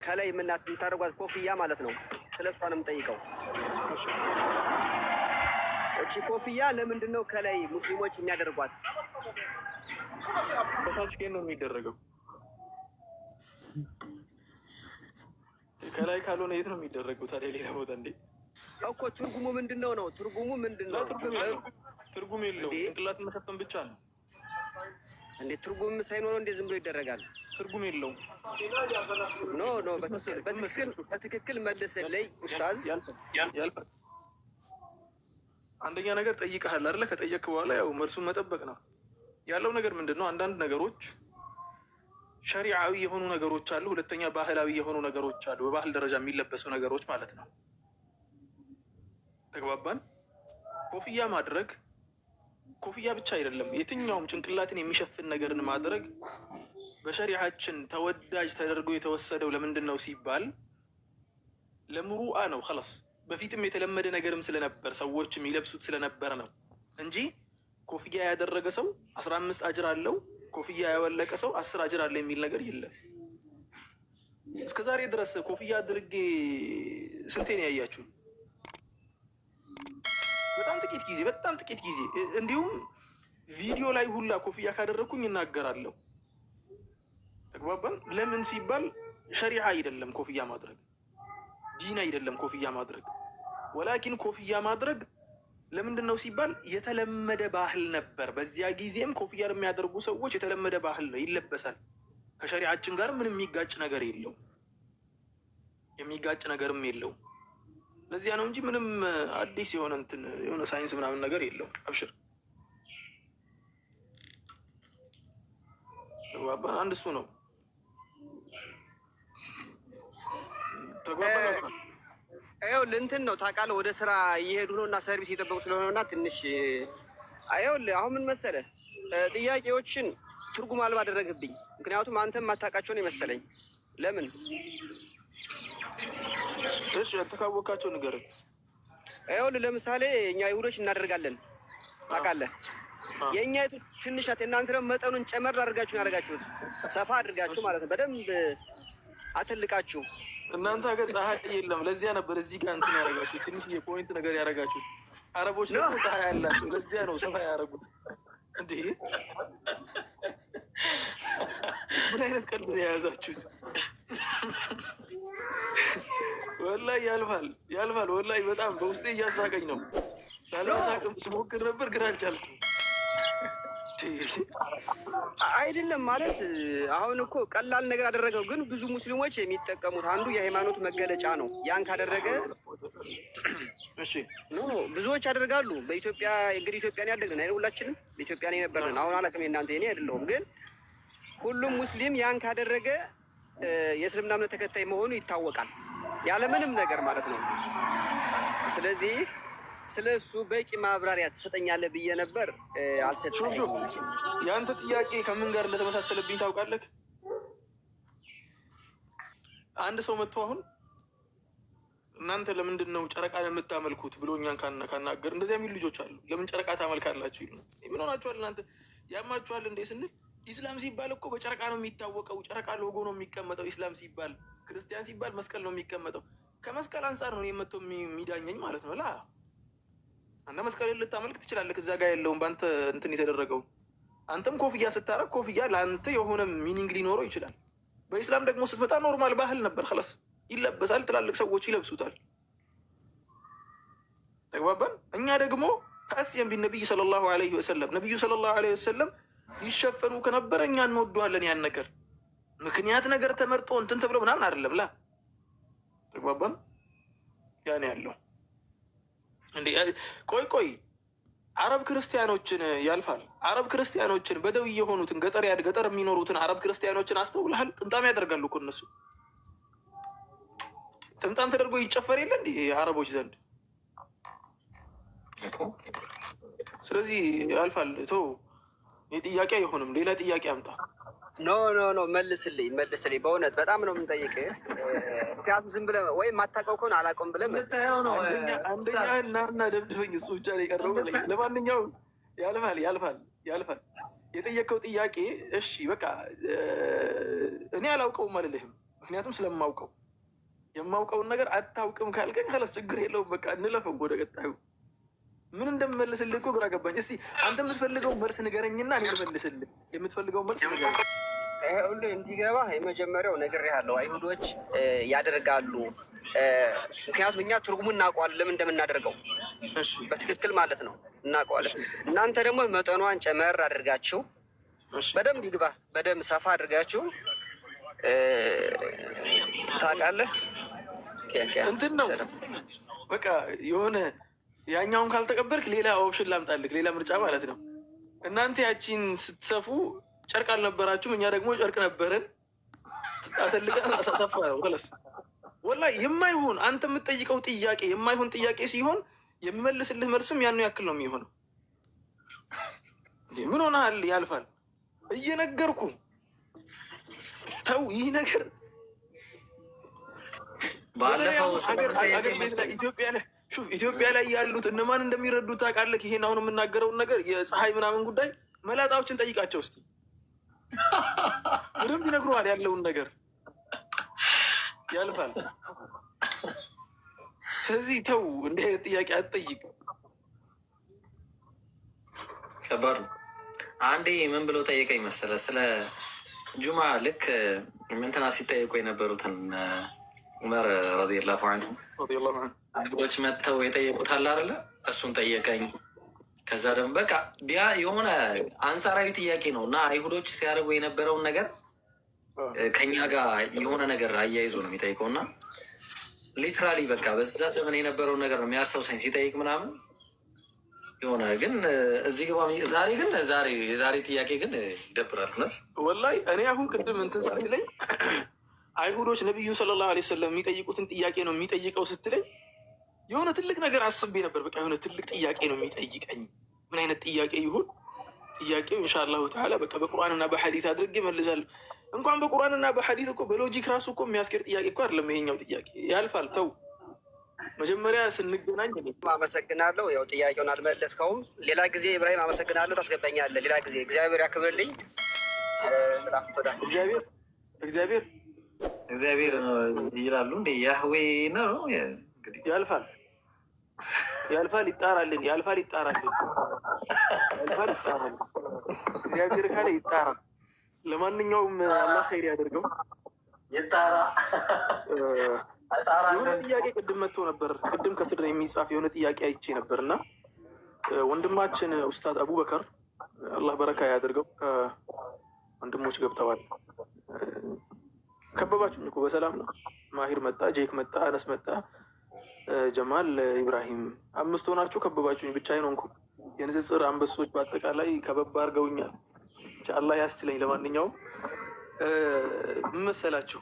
ከላይ የምታደርጓት ኮፍያ ማለት ነው። ስለሷ ነው የምጠይቀው። እቺ ኮፍያ ለምንድን ነው ከላይ ሙስሊሞች የሚያደርጓት? በታች ግን ነው የሚደረገው። ከላይ ካልሆነ የት ነው የሚደረገው ታዲያ? ሌላ ቦታ እንዴ? እኮ ትርጉሙ ምንድነው ነው? ትርጉሙ ምንድነው? ትርጉም የለውም። ጭንቅላትን መሸፈን ብቻ ነው እንዴ? ትርጉም ሳይኖረው እንዴ ዝም ብሎ ይደረጋል? ትርጉም የለውም። ኖ በትክክል መልስልኝ ኡስታዝ። ያልፋል። አንደኛ ነገር ጠይቀሃል አይደለ? ከጠየቅ በኋላ ያው መልሱን መጠበቅ ነው ያለው። ነገር ምንድነው? አንዳንድ ነገሮች ሸሪዓዊ የሆኑ ነገሮች አሉ። ሁለተኛ ባህላዊ የሆኑ ነገሮች አሉ። በባህል ደረጃ የሚለበሱ ነገሮች ማለት ነው። ተግባባን? ኮፍያ ማድረግ ኮፍያ ብቻ አይደለም፣ የትኛውም ጭንቅላትን የሚሸፍን ነገርን ማድረግ በሸሪዓችን ተወዳጅ ተደርጎ የተወሰደው ለምንድን ነው ሲባል ለምሩአ ነው። ኸላስ በፊትም የተለመደ ነገርም ስለነበር ሰዎች የሚለብሱት ስለነበረ ነው እንጂ ኮፍያ ያደረገ ሰው 15 አጅር አለው፣ ኮፍያ ያወለቀ ሰው 10 አጅር አለ የሚል ነገር የለም። እስከዛሬ ድረስ ኮፍያ አድርጌ ስንቴ ነው ያያችሁ? በጣም ጥቂት ጊዜ። እንዲሁም ቪዲዮ ላይ ሁላ ኮፍያ ካደረግኩኝ እናገራለሁ። ተግባባን? ለምን ሲባል ሸሪዓ አይደለም ኮፍያ ማድረግ፣ ዲን አይደለም ኮፍያ ማድረግ። ወላኪን ኮፍያ ማድረግ ለምንድን ነው ሲባል የተለመደ ባህል ነበር። በዚያ ጊዜም ኮፍያ የሚያደርጉ ሰዎች የተለመደ ባህል ነው፣ ይለበሳል። ከሸሪዓችን ጋር ምንም የሚጋጭ ነገር የለው፣ የሚጋጭ ነገርም የለው። ለዚያ ነው እንጂ ምንም አዲስ የሆነ ሳይንስ ምናምን ነገር የለው። አብሽር ተግባባን? አንድ እሱ ነው። ተግባባን? ይኸውልህ እንትን ነው ታውቃለህ፣ ወደ ስራ እየሄዱ ነው እና ሰርቪስ እየጠበቁ ስለሆነ እና ትንሽ ይኸውልህ አሁን ምን መሰለህ ጥያቄዎችን ትርጉም አልባ አደረግብኝ። ምክንያቱም አንተም ማታውቃቸው ነው የመሰለኝ። ለምን? እሺ ያልተካወቃቸው ንገረኝ። ይኸውልህ ለምሳሌ እኛ ይሁዶች እናደርጋለን ታውቃለህ። የእኛ ይቱ ትንሽ ናት፣ የእናንተ ደግሞ መጠኑን ጨመር አድርጋችሁ ያደርጋችሁት፣ ሰፋ አድርጋችሁ ማለት ነው። በደንብ አትልቃችሁ። እናንተ ሀገር ፀሐይ የለም፣ ለዚያ ነበር እዚህ ጋር እንትን ያደረጋችሁት፣ ትንሽ የፖይንት ነገር ያደረጋችሁት። አረቦች ደግሞ ፀሐይ ያላቸው፣ ለዚያ ነው ሰፋ ያደረጉት። እንዴ ምን አይነት ቀልድ ነው የያዛችሁት? ወላሂ ያልፋል። ወላሂ በጣም በውስጤ እያሳቀኝ ነው። ላለመሳቅም ስሞክር ነበር ግን አልቻልኩም። አይደለም ማለት አሁን እኮ ቀላል ነገር አደረገው፣ ግን ብዙ ሙስሊሞች የሚጠቀሙት አንዱ የሃይማኖት መገለጫ ነው። ያን ካደረገ እሺ ብዙዎች ያደርጋሉ። በኢትዮጵያ እንግዲህ ኢትዮጵያን ያደግን አይደል? ሁላችንም በኢትዮጵያን የነበርን። አሁን አላውቅም የእናንተ የኔ አይደለሁም፣ ግን ሁሉም ሙስሊም ያን ካደረገ የእስልምና እምነት ተከታይ መሆኑ ይታወቃል፣ ያለምንም ነገር ማለት ነው። ስለዚህ ስለ እሱ በቂ ማብራሪያ ትሰጠኛለህ ብዬ ነበር፣ አልሰጠኝም። የአንተ ጥያቄ ከምን ጋር እንደተመሳሰለብኝ ታውቃለህ? አንድ ሰው መጥቶ አሁን እናንተ ለምንድን ነው ጨረቃን የምታመልኩት ብሎ እኛን ካናገር እንደዚያ የሚሉ ልጆች አሉ። ለምን ጨረቃ ታመልካላችሁ ይሉ። ምን ሆናችኋል እናንተ? ያማችኋል እንዴ ስንል ኢስላም ሲባል እኮ በጨረቃ ነው የሚታወቀው። ጨረቃ ሎጎ ነው የሚቀመጠው። ኢስላም ሲባል ክርስቲያን ሲባል መስቀል ነው የሚቀመጠው። ከመስቀል አንጻር ነው የመጥቶ የሚዳኘኝ ማለት ነው። ላ አንተ መስቀል ልታመልክ ትችላለህ። እዛ ጋር ያለውን በአንተ እንትን የተደረገው አንተም ኮፍያ ስታረግ ኮፍያ ለአንተ የሆነ ሚኒንግ ሊኖረው ይችላል። በኢስላም ደግሞ ስትመጣ ኖርማል ባህል ነበር። ክላስ ይለበሳል፣ ትላልቅ ሰዎች ይለብሱታል። ተግባባን? እኛ ደግሞ ተአስየን ቢነቢይ ሰለላሁ ዐለይሂ ወሰለም ነቢዩ ሰለላሁ ዐለይሂ ወሰለም ይሸፈኑ ከነበረ እኛ እንወደዋለን። ያን ነገር ምክንያት ነገር ተመርጦ እንትን ተብሎ ምናምን አይደለም። ላ ተግባባን? ያን ያለው እንዴ ቆይ አረብ ክርስቲያኖችን ያልፋል። አረብ ክርስቲያኖችን በደው የሆኑትን ገጠር የሚኖሩትን አረብ ክርስቲያኖችን አስተውልሃል? ጥምጣም ያደርጋሉ እኮ እነሱ። ጥምጣም ተደርጎ ይጨፈር የለ እንዲህ አረቦች ዘንድ። ስለዚህ ያልፋል። ተው የጥያቄ አይሆንም። ሌላ ጥያቄ አምጣ። ኖ መልስልኝ። በእውነት በጣም ነው የምንጠይቅህ። ምክንያቱም ዝም ብለህ ወይም ማታውቀው ከሆነ አላውቀውም ብለህ አንደኛ እና ደብድበኝ፣ እሱ ብቻ ነው የቀረው። ለማንኛውም ያልፋል። የጠየቀው ጥያቄ እሺ በቃ እኔ አላውቀውም አልልህም። ምክንያቱም ስለማውቀው የማውቀውን ነገር አታውቅም ካልከኝ ከላስ ችግር የለውም። በቃ እንለፈው ወደ ቀጣዩ። ምን እንደምመልስልህ እኮ ግራ ገባኝ። እስቲ አንተ የምትፈልገው መልስ ንገረኝና እኔ ልመልስልህ። የምትፈልገው መልስ ንገረኝ። ሁሉ እንዲገባ የመጀመሪያው ነግሬሃለሁ። አይሁዶች ያደርጋሉ። ምክንያቱም እኛ ትርጉሙን እናውቀዋለን፣ ለምን እንደምናደርገው በትክክል ማለት ነው እናውቀዋለን። እናንተ ደግሞ መጠኗን ጨመር አድርጋችሁ በደንብ ይግባ፣ በደንብ ሰፋ አድርጋችሁ ታውቃለህ። እንትን ነው በቃ የሆነ ያኛውን ካልተቀበልክ ሌላ ኦፕሽን ላምጣልክ፣ ሌላ ምርጫ ማለት ነው። እናንተ ያቺን ስትሰፉ ጨርቅ አልነበራችሁም፣ እኛ ደግሞ ጨርቅ ነበረን። አተልቀን አሳሰፋ ነው ለስ ወላሂ የማይሆን አንተ የምትጠይቀው ጥያቄ የማይሆን ጥያቄ ሲሆን የሚመልስልህ መልስም ያኑ ያክል ነው የሚሆነው። ምን ሆነሃል? ያልፋል እየነገርኩ ተው። ይህ ነገር ባለፈው ኢትዮጵያ ላይ ያሉት እነማን እንደሚረዱት ታውቃለህ? ይሄን አሁን የምናገረውን ነገር የፀሐይ ምናምን ጉዳይ መላጣዎችን ጠይቃቸው እስኪ፣ በደንብ ይነግሩሃል ያለውን ነገር። ያልፋል። ስለዚህ ተው፣ እንዲህ አይነት ጥያቄ አትጠይቅ። ከባድ ነው። አንዴ ምን ብለው ጠየቀኝ መሰለህ? ስለ ጁማ ልክ ምንትና ሲጠየቁ የነበሩትን ዑመር ረዲየላሁ አንሁ እንግዶች መጥተው የጠየቁት አለ አይደለ? እሱን ጠየቀኝ። ከዛ ደግሞ በቃ ቢያ የሆነ አንጻራዊ ጥያቄ ነው እና አይሁዶች ሲያደርጉ የነበረውን ነገር ከኛ ጋር የሆነ ነገር አያይዞ ነው የሚጠይቀው እና ሊትራሊ በቃ በዛ ዘመን የነበረውን ነገር ነው የሚያስታውሰኝ ሲጠይቅ ምናምን የሆነ ግን እዚህ ግባ። ዛሬ ግን የዛሬ ጥያቄ ግን ይደብራል እውነት ወላሂ። እኔ አሁን ቅድም እንትን ስትለኝ አይሁዶች ነቢዩ ሰለላሁ ዐለይሂ ወሰለም የሚጠይቁትን ጥያቄ ነው የሚጠይቀው ስትለኝ የሆነ ትልቅ ነገር አስቤ ነበር። በቃ የሆነ ትልቅ ጥያቄ ነው የሚጠይቀኝ። ምን አይነት ጥያቄ ይሁን? ጥያቄው ኢንሻአላሁ ተዓላ በቃ በቁርአንና በሐዲት አድርጌ መልሳለሁ። እንኳን በቁርአንና በሐዲት እኮ በሎጂክ ራሱ እኮ የሚያስኬድ ጥያቄ እኮ አይደለም ይሄኛው ጥያቄ። ያልፋል። ተው መጀመሪያ ስንገናኝ አመሰግናለሁ። ያው ጥያቄውን አልመለስከውም። ሌላ ጊዜ ኢብራሂም አመሰግናለሁ። ታስገባኛለህ ሌላ ጊዜ። እግዚአብሔር ያክብርልኝ። እግዚአብሔር ይላሉ እንዴ? ያህዌ ነው። ያልፋል ይጣራልን። እግዚአብሔር ካለ ይጣራል። ለማንኛውም አላህ ኸይር ያደርገው። ይጣራ። የሆነ ጥያቄ ቅድም መጥቶ ነበር። ቅድም ከስር የሚጻፍ የሆነ ጥያቄ አይቼ ነበር እና ወንድማችን ኡስታዝ አቡበከር አላህ በረካ ያደርገው ወንድሞች ገብተዋል። ከበባችሁኝ እኮ በሰላም ነው። ማሂር መጣ፣ ጄክ መጣ፣ አነስ መጣ፣ ጀማል፣ ኢብራሂም 5 ሆናችሁ ከበባችሁኝ። ብቻዬን ሆንኩ። የንጽጽር አንበሶች በአጠቃላይ ከበባ አድርገውኛል። አላህ ያስችለኝ። ለማንኛውም ምን መሰላችሁ